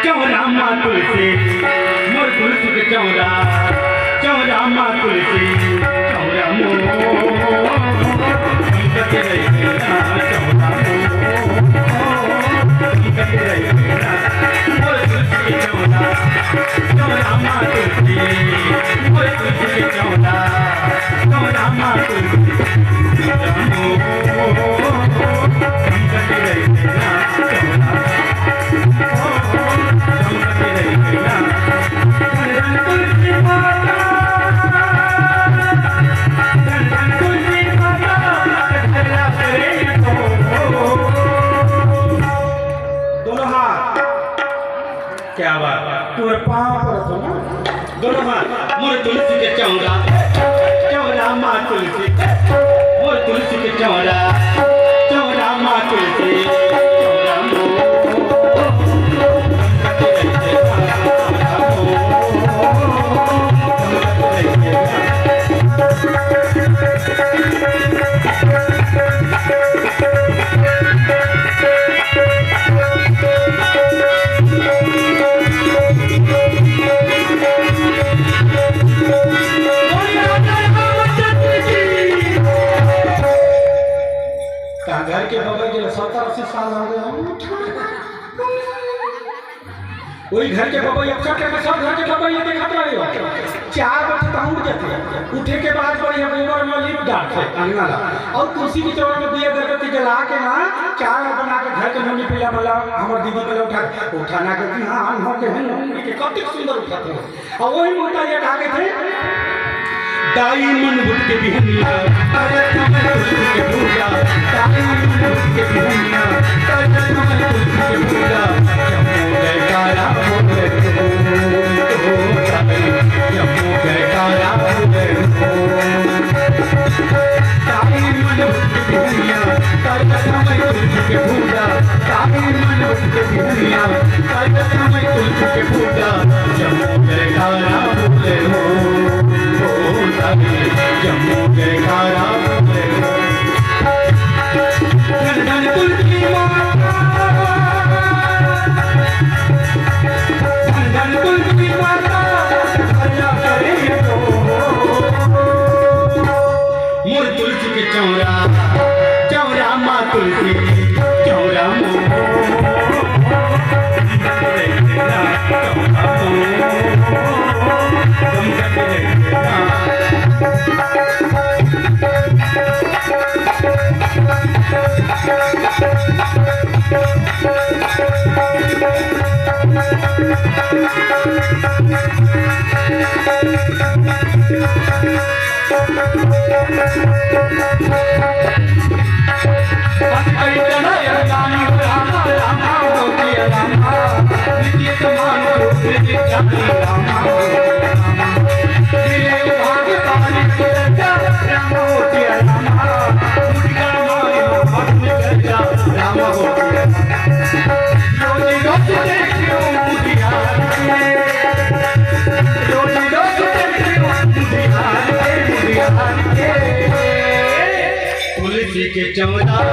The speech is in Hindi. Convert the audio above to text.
चौरा माँ तुलसी मोर तुलसी के चौरा चौरा माँ तुलसी चौरा मोर क्या बात तुम्हारे पाँव पर तो ना दोनों हाथ मोर तुलसी के चौरा चौरा माँ तुलसी मोर तुलसी के चौरा चौरा माँ तुलसी चौरा घर के बगल के 70-80 साल हो गए वही घर के बगल अक्सर के सब घर के बगल ये देखत रही हो 4 बजे तक उठ जाते उठे के बाद बड़ी बेंगोर में लिप डालते अंगना और तुलसी की चौरा में दिया अगरबत्ती जला के ना चाय बना के घर के मुंडी पीला वाला हमर दीदी पहले उठाना के हां हो के के कति सुंदर उठाते और वही मोटा ये आगे थे दाई मन बुट के बिहनिया अरे तुम्हें तुलसी के पूजा दाई मन बुट के बिहनिया अरे तुम्हें तुलसी के पूजा जम्मू गए काला हो गए हो जम्मू गए काला हो गए दाई मन बुट के बिहनिया अरे तुम्हें तुलसी के पूजा दाई मन बुट के बिहनिया अरे तुम्हें तुलसी के पूजा जम्मू गए काला हो गए हो जम्मू के कारा धन तुलसी माता धन तुलसी माता मोर तुलसी के चौरा चौरा माँ तुलसी चौरा तुलसी के चौरा तुलसी के चौरा के